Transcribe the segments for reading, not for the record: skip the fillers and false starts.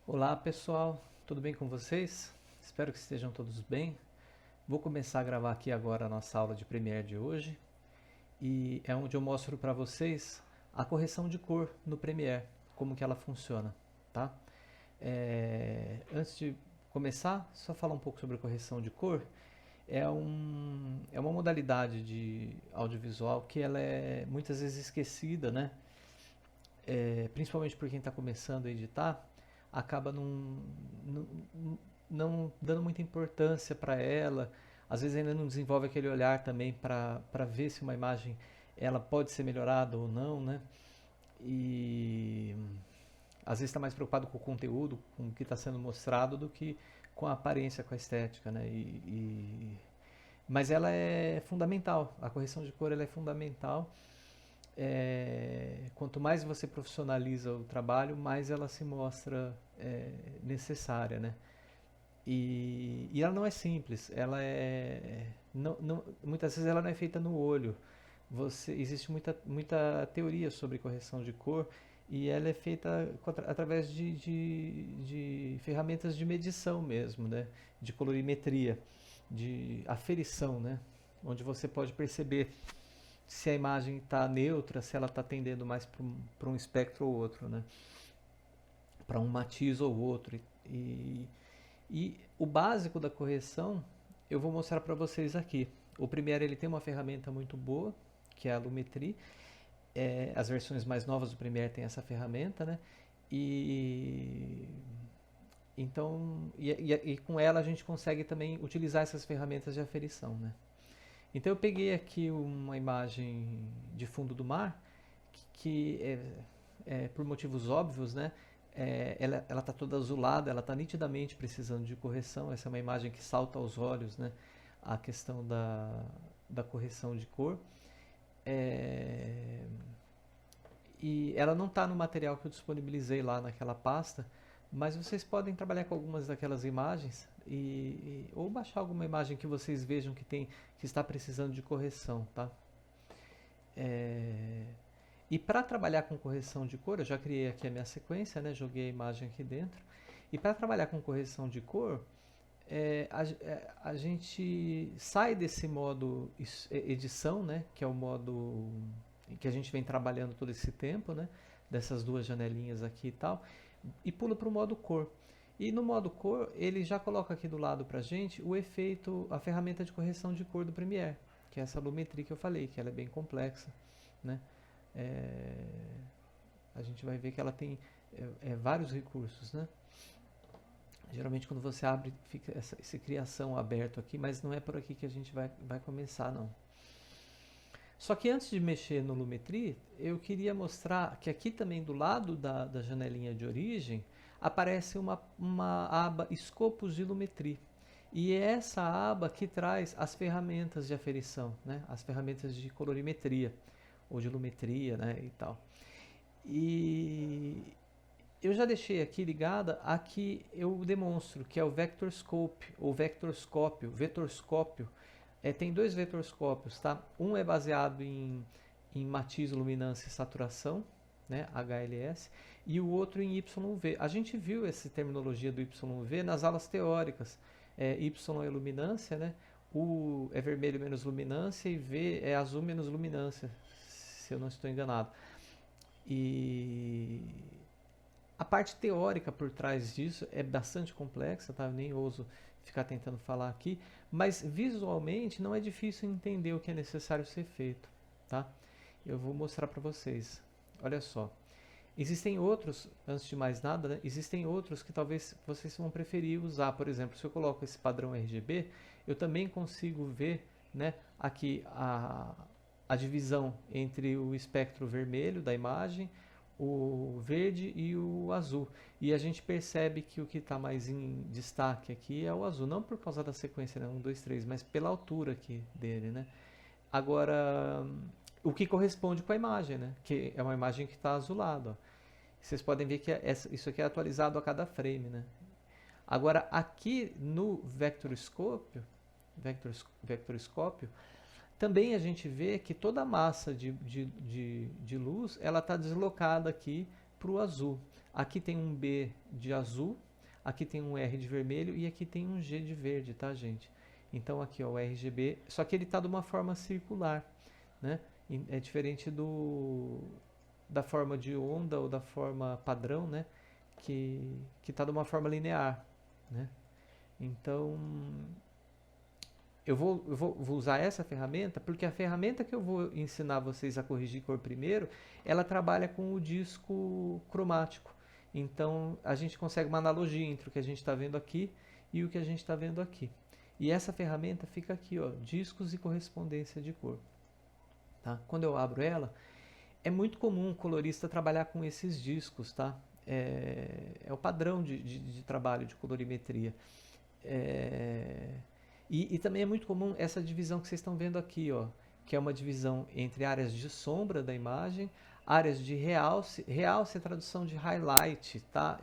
Olá pessoal, tudo bem com vocês? Espero que estejam todos bem. Vou começar a gravar aqui agora a nossa aula de Premiere de hoje e é onde eu mostro para vocês a correção de cor no Premiere, como que ela funciona, tá? Antes de começar, só falar um pouco sobre a correção de cor. É uma modalidade de audiovisual que ela é muitas vezes esquecida, né? Principalmente por quem está começando a editar, acaba não, não dando muita importância para ela. Às vezes ainda não desenvolve aquele olhar também para ver se uma imagem ela pode ser melhorada ou não, né? E às vezes está mais preocupado com o conteúdo, com o que está sendo mostrado, do que com a aparência, com a estética, né? Mas ela é fundamental, a correção de cor ela é fundamental. Quanto mais você profissionaliza o trabalho, mais ela se mostra necessária, né? E ela não é simples, ela é muitas vezes ela não é feita no olho. Existe muita teoria sobre correção de cor e ela é feita através de ferramentas de medição mesmo, né? De colorimetria, de aferição, né? Onde você pode perceber se a imagem está neutra, se ela está tendendo mais para um espectro ou outro, né? Para um matiz ou outro. E o básico da correção eu vou mostrar para vocês aqui. O Premiere ele tem uma ferramenta muito boa, que é a Lumetri. As versões mais novas do Premiere têm essa ferramenta, né? E então e com ela a gente consegue também utilizar essas ferramentas de aferição, né? Então eu peguei aqui uma imagem de fundo do mar que por motivos óbvios, né? Ela está toda azulada, ela está nitidamente precisando de correção. Essa é uma imagem que salta aos olhos, né? A questão da correção de cor. É, e ela não está no material que eu disponibilizei lá naquela pasta, mas vocês podem trabalhar com algumas daquelas imagens ou baixar alguma imagem que vocês vejam que está precisando de correção, tá? É, e para trabalhar com correção de cor, eu já criei aqui a minha sequência, né? Joguei a imagem aqui dentro. E para trabalhar com correção de cor, a gente sai desse modo edição, né? Que é o modo que a gente vem trabalhando todo esse tempo, né? Dessas duas janelinhas aqui e tal, e pula para o modo cor. E no modo cor, ele já coloca aqui do lado para a gente o efeito, a ferramenta de correção de cor do Premiere, que é essa Lumetri que eu falei, que ela é bem complexa, né? É, a gente vai ver que ela tem vários recursos, né? Geralmente quando você abre, fica essa criação aberto aqui, mas não é por aqui que a gente vai começar, não. Só que antes de mexer no Lumetri, eu queria mostrar que aqui também do lado da janelinha de origem, aparece uma aba Escopos de Lumetri. E é essa aba que traz as ferramentas de aferição, né? As ferramentas de colorimetria, ou de lumetria, né? E tal. E eu já deixei aqui ligada a que eu demonstro, que é o Vectorscope, ou Vectorscópio, Vetorscópio. Tem dois vetorscópios, tá? Um é baseado em matiz, luminância e saturação, né? HLS, e o outro em YV. A gente viu essa terminologia do YV nas aulas teóricas. Y é luminância, né? U é vermelho menos luminância e V é azul menos luminância, se eu não estou enganado. E a parte teórica por trás disso é bastante complexa, tá? Eu nem ouso ficar tentando falar aqui, mas visualmente não é difícil entender o que é necessário ser feito, tá? Eu vou mostrar para vocês. Olha só. Existem outros, antes de mais nada, né? Existem outros que talvez vocês vão preferir usar. Por exemplo, se eu coloco esse padrão RGB, eu também consigo ver, né, aqui a divisão entre o espectro vermelho da imagem, o verde e o azul. E a gente percebe que o que está mais em destaque aqui é o azul. Não por causa da sequência, né? 1, 2, 3, mas pela altura aqui dele, né? Agora, o que corresponde com a imagem, né? Que é uma imagem que está azulada. Ó. Vocês podem ver que isso aqui é atualizado a cada frame, né? Agora, aqui no vectorscópio, também a gente vê que toda a massa de luz ela está deslocada aqui para o azul. Aqui tem um B de azul, aqui tem um R de vermelho e aqui tem um G de verde, tá, gente? Então aqui, ó, o RGB, só que ele está de uma forma circular, né? É diferente da forma de onda ou da forma padrão, né? Que está de uma forma linear, né? Então, vou usar essa ferramenta porque a ferramenta que eu vou ensinar vocês a corrigir cor primeiro, ela trabalha com o disco cromático. Então, a gente consegue uma analogia entre o que a gente está vendo aqui e o que a gente está vendo aqui. E essa ferramenta fica aqui, ó, discos e correspondência de cor. Tá? Quando eu abro ela, é muito comum o colorista trabalhar com esses discos, tá? É o padrão de trabalho de colorimetria. E também é muito comum essa divisão que vocês estão vendo aqui, ó, que é uma divisão entre áreas de sombra da imagem, áreas de realce. Realce é tradução de highlight, tá?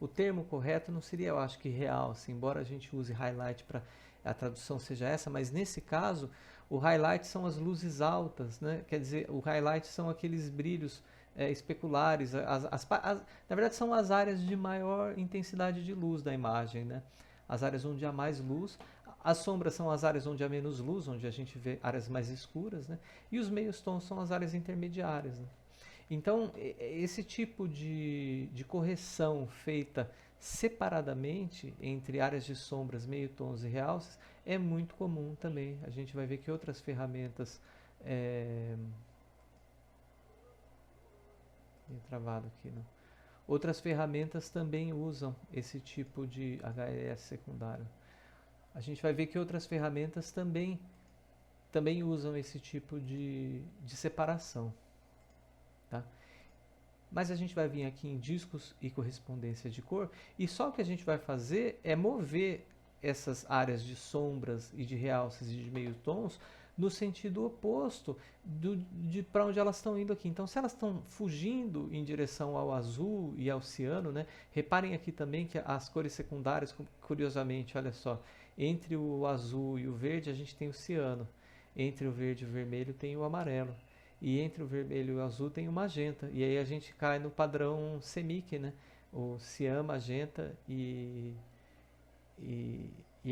O termo correto não seria, eu acho, que realce, embora a gente use highlight para a tradução seja essa, mas nesse caso o highlight são as luzes altas, né? Quer dizer, o highlight são aqueles brilhos especulares, na verdade são as áreas de maior intensidade de luz da imagem, né? As áreas onde há mais luz. As sombras são as áreas onde há menos luz, onde a gente vê áreas mais escuras, né? E os meios tons são as áreas intermediárias, né? Então, esse tipo de correção feita separadamente entre áreas de sombras, meio tons e realces é muito comum também. A gente vai ver que outras ferramentas... travado aqui, não? Outras ferramentas também usam esse tipo de HLS secundário. A gente vai ver que outras ferramentas também usam esse tipo de separação. Tá? Mas a gente vai vir aqui em discos e correspondência de cor, e só o que a gente vai fazer é mover essas áreas de sombras e de realces e de meio tons no sentido oposto para onde elas estão indo aqui. Então, se elas estão fugindo em direção ao azul e ao ciano, né? Reparem aqui também que as cores secundárias, curiosamente, olha só, entre o azul e o verde a gente tem o ciano, entre o verde e o vermelho tem o amarelo, e entre o vermelho e o azul tem o magenta, e aí a gente cai no padrão CMYK, né? O cian, magenta e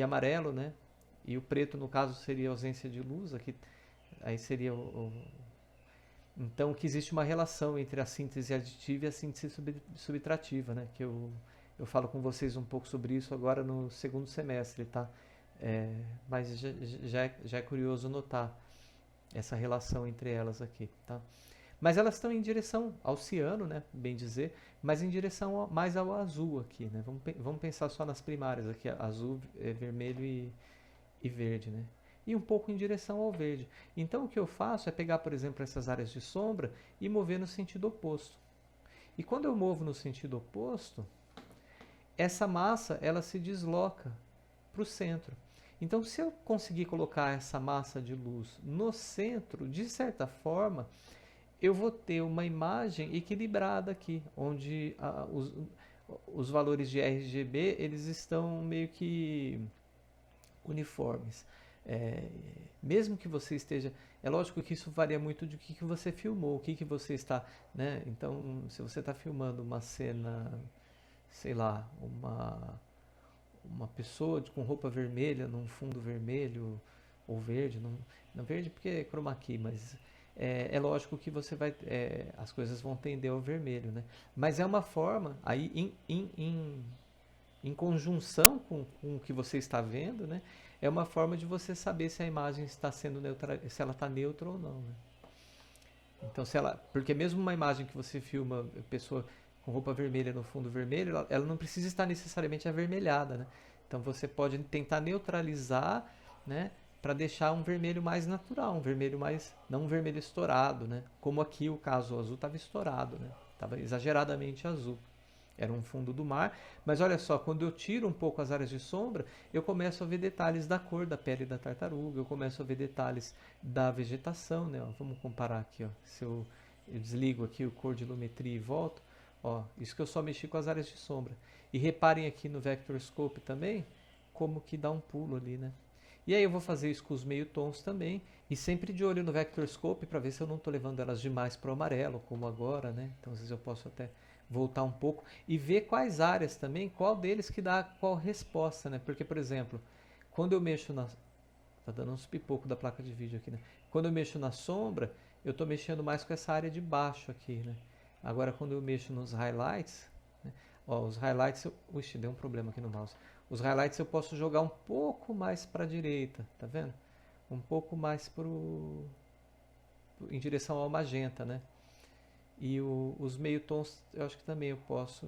amarelo, né? E o preto, no caso, seria a ausência de luz. Aqui, aí seria Então, que existe uma relação entre a síntese aditiva e a síntese subtrativa, né? Que eu falo com vocês um pouco sobre isso agora no segundo semestre, tá? Mas já é curioso notar essa relação entre elas aqui, tá? Mas elas estão em direção ao ciano, né? Bem dizer, mas em direção mais ao azul aqui, né? Vamos pensar só nas primárias aqui, azul, vermelho e verde, né? E um pouco em direção ao verde. Então o que eu faço é pegar, por exemplo, essas áreas de sombra e mover no sentido oposto. E quando eu movo no sentido oposto, essa massa ela se desloca para o centro. Então, se eu conseguir colocar essa massa de luz no centro, de certa forma, eu vou ter uma imagem equilibrada aqui, onde os valores de RGB eles estão meio que uniformes. Mesmo que você esteja... É lógico que isso varia muito de que você filmou, o que você está... Né? Então, se você está filmando uma cena, sei lá, uma pessoa com roupa vermelha num fundo vermelho ou verde, não verde porque é chroma key, mas é lógico que você vai, as coisas vão tender ao vermelho, né? Mas é uma forma, aí em conjunção com o que você está vendo, né? É uma forma de você saber se a imagem está sendo neutra, se ela está neutra ou não, né? Então, porque mesmo uma imagem que você filma, pessoa com roupa vermelha no fundo vermelho, ela não precisa estar necessariamente avermelhada, né? Então você pode tentar neutralizar, né, para deixar um vermelho mais natural, um vermelho mais, não um vermelho estourado, né? Como aqui o caso, o azul estava estourado, né? Estava exageradamente azul. Era um fundo do mar, mas olha só, quando eu tiro um pouco as áreas de sombra, eu começo a ver detalhes da cor da pele da tartaruga, eu começo a ver detalhes da vegetação, né? Ó, vamos comparar aqui, ó. Se eu desligo aqui o codilumetria e volto, ó, isso que eu só mexi com as áreas de sombra. E reparem aqui no Vector Scope também, como que dá um pulo ali, né? E aí eu vou fazer isso com os meio tons também, e sempre de olho no Vector Scope para ver se eu não estou levando elas demais para o amarelo, como agora, né? Então às vezes eu posso até voltar um pouco e ver quais áreas também, qual deles que dá qual resposta, né? Porque, por exemplo, quando eu mexo na... Tá dando uns pipocos da placa de vídeo aqui, né? Quando eu mexo na sombra, eu estou mexendo mais com essa área de baixo aqui, né? Agora, quando eu mexo nos highlights, né? Ó, os highlights... Ixi, deu um problema aqui no mouse. Os highlights eu posso jogar um pouco mais para a direita, tá vendo? Um pouco mais em direção ao magenta, né? E os meio tons eu acho que também eu posso.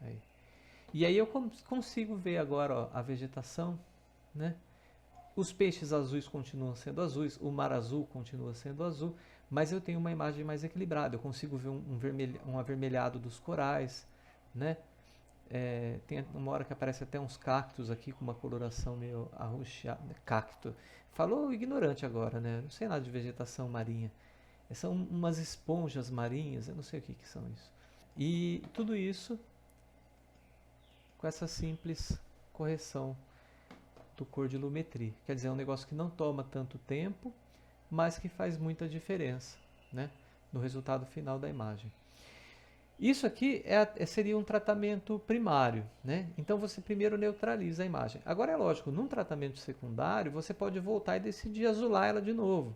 Aí. E aí eu consigo ver agora, ó, a vegetação, né? Os peixes azuis continuam sendo azuis, o mar azul continua sendo azul, mas eu tenho uma imagem mais equilibrada. Eu consigo ver um avermelhado dos corais, né? Tem uma hora que aparece até uns cactos aqui com uma coloração meio arroxeada. Cacto. Falou ignorante agora, né? Não sei nada de vegetação marinha. São umas esponjas marinhas, eu não sei o que são isso. E tudo isso com essa simples correção do cor-de-lumetri. Quer dizer, é um negócio que não toma tanto tempo, mas que faz muita diferença, né, no resultado final da imagem. Isso aqui seria um tratamento primário, né? Então você primeiro neutraliza a imagem. Agora é lógico, num tratamento secundário você pode voltar e decidir azular ela de novo.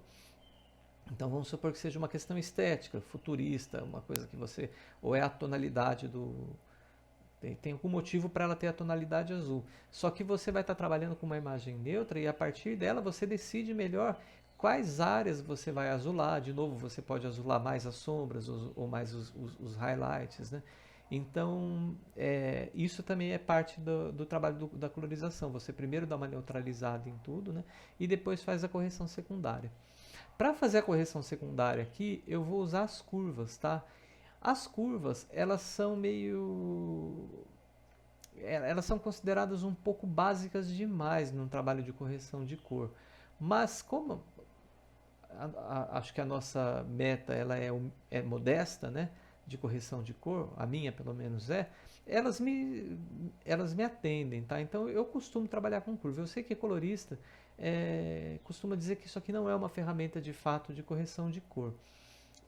Então vamos supor que seja uma questão estética, futurista, uma coisa que você... Ou é a tonalidade do... Tem algum motivo para ela ter a tonalidade azul. Só que você vai estar trabalhando com uma imagem neutra e a partir dela você decide melhor quais áreas você vai azular. De novo, você pode azular mais as sombras ou mais os highlights, né? Então, isso também é parte do trabalho da colorização. Você primeiro dá uma neutralizada em tudo, né? E depois faz a correção secundária. Para fazer a correção secundária aqui, eu vou usar as curvas, tá? As curvas, elas são elas são consideradas um pouco básicas demais num trabalho de correção de cor. Mas como acho que a nossa meta é modesta, né? De correção de cor, a minha pelo menos elas me atendem, tá? Então eu costumo trabalhar com curva. Eu sei que colorista costuma dizer que isso aqui não é uma ferramenta de fato de correção de cor,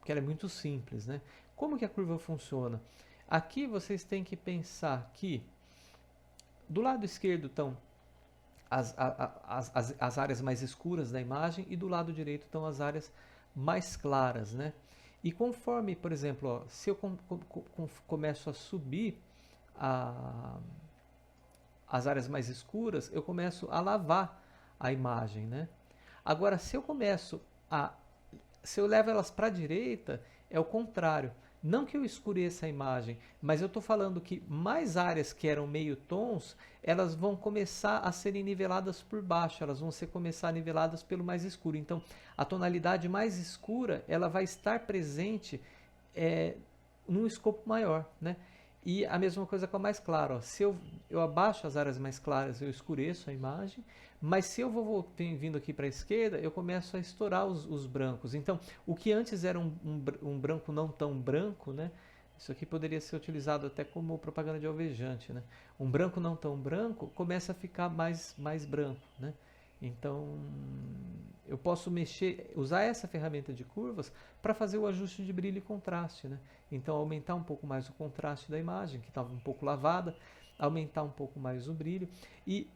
porque ela é muito simples, né? Como que a curva funciona? Aqui vocês têm que pensar que do lado esquerdo estão as áreas mais escuras da imagem e do lado direito estão as áreas mais claras, né? E conforme, por exemplo, ó, se eu começo a subir as áreas mais escuras, eu começo a lavar a imagem, né? Agora, se eu levo elas para a direita, é o contrário. Não que eu escureça a imagem, mas eu estou falando que mais áreas que eram meio tons, elas vão começar a serem niveladas por baixo, elas vão começar niveladas pelo mais escuro. Então, a tonalidade mais escura, ela vai estar presente num escopo maior, né? E a mesma coisa com a mais clara. Ó. Se eu abaixo as áreas mais claras, eu escureço a imagem, mas se eu vou vindo aqui para a esquerda, eu começo a estourar os brancos. Então, o que antes era um branco não tão branco, né? Isso aqui poderia ser utilizado até como propaganda de alvejante, né? Um branco não tão branco começa a ficar mais branco, né? Então, eu posso usar essa ferramenta de curvas para fazer o ajuste de brilho e contraste, né? Então, aumentar um pouco mais o contraste da imagem, que estava um pouco lavada, aumentar um pouco mais o brilho. E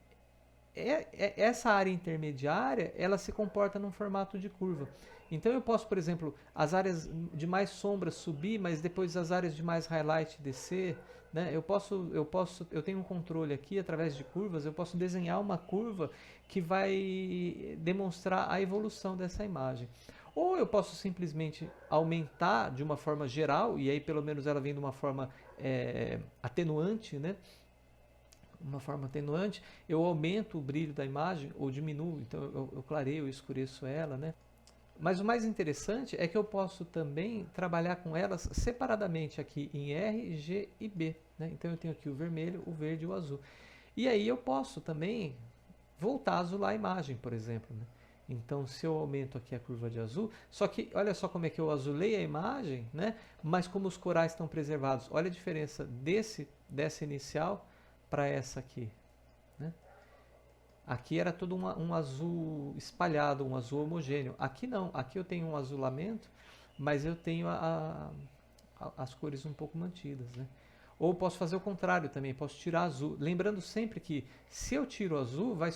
essa área intermediária, ela se comporta num formato de curva. Então, eu posso, por exemplo, as áreas de mais sombra subir, mas depois as áreas de mais highlight descer, né? Eu tenho um controle aqui, através de curvas, eu posso desenhar uma curva que vai demonstrar a evolução dessa imagem. Ou eu posso simplesmente aumentar de uma forma geral, e aí pelo menos ela vem de uma forma atenuante, né? Uma forma atenuante, eu aumento o brilho da imagem ou diminuo, então eu clareio, eu escureço ela, né? Mas o mais interessante é que eu posso também trabalhar com elas separadamente aqui em R, G e B, né? Então eu tenho aqui o vermelho, o verde e o azul. E aí eu posso também voltar a azular a imagem, por exemplo, né? Então, se eu aumento aqui a curva de azul, só que olha só como é que eu azulei a imagem, né? Mas como os corais estão preservados, olha a diferença dessa inicial para essa aqui, né? Aqui era todo um azul espalhado, um azul homogêneo. Aqui não, aqui eu tenho um azulamento, mas eu tenho as cores um pouco mantidas, né? Ou posso fazer o contrário também, posso tirar azul. Lembrando sempre que se eu tiro azul, vai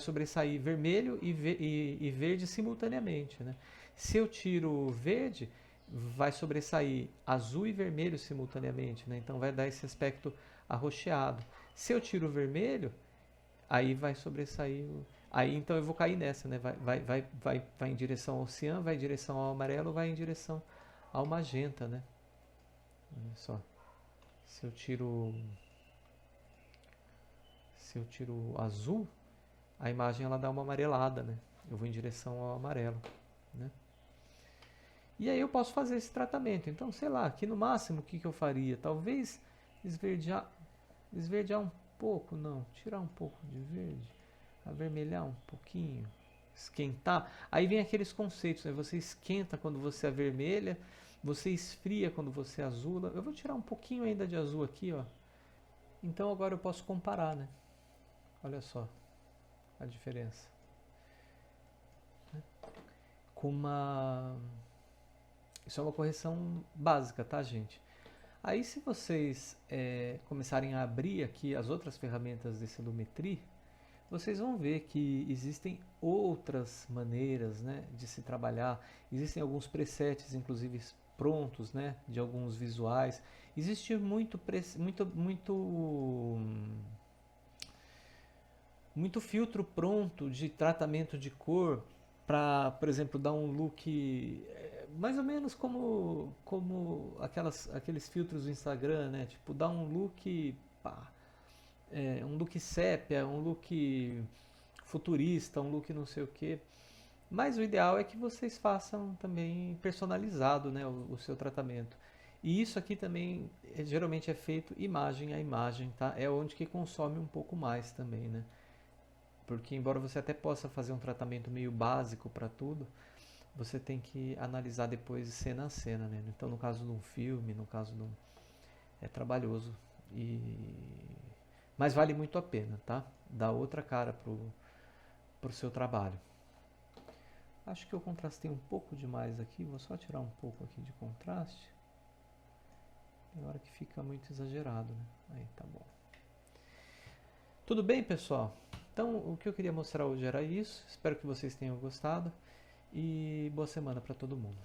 sobressair vermelho e verde simultaneamente, né? Se eu tiro verde, vai sobressair azul e vermelho simultaneamente, né? Então vai dar esse aspecto arroxeado. Se eu tiro vermelho, aí vai sobressair. Aí então eu vou cair nessa, né? Vai em direção ao cian, vai em direção ao amarelo, vai em direção ao magenta, né? Olha só. Se eu tiro se eu tiro azul, a imagem ela dá uma amarelada, né? Eu vou em direção ao amarelo, né? E aí eu posso fazer esse tratamento. Então, sei lá, aqui no máximo o que eu faria? Talvez esverdear um pouco, não, tirar um pouco de verde, avermelhar um pouquinho, esquentar. Aí vem aqueles conceitos, né? Você esquenta quando você avermelha, você esfria quando você azula. Eu vou tirar um pouquinho ainda de azul aqui, ó. Então agora eu posso comparar, né? Olha só a diferença. Com uma... Isso é uma correção básica, tá, gente? Aí se vocês começarem a abrir aqui as outras ferramentas desse Lumetri, vocês vão ver que existem outras maneiras, né, de se trabalhar. Existem alguns presets, inclusive prontos, né, de alguns visuais. Existe muito filtro pronto de tratamento de cor para, por exemplo, dar um look mais ou menos como aqueles filtros do Instagram, né? Tipo, dar um look, pá, um look sépia, um look futurista, um look não sei o que. Mas o ideal é que vocês façam também personalizado, né, o seu tratamento. E isso aqui também geralmente é feito imagem a imagem, tá? É onde que consome um pouco mais também, né? Porque embora você até possa fazer um tratamento meio básico para tudo, você tem que analisar depois cena a cena, né? Então, no caso de um filme, no caso de um... é trabalhoso. Mas vale muito a pena, tá? Dá outra cara pro seu trabalho. Acho que eu contrastei um pouco demais aqui. Vou só tirar um pouco aqui de contraste. Tem hora que fica muito exagerado, né? Aí, tá bom. Tudo bem, pessoal? Então, o que eu queria mostrar hoje era isso. Espero que vocês tenham gostado. E boa semana para todo mundo.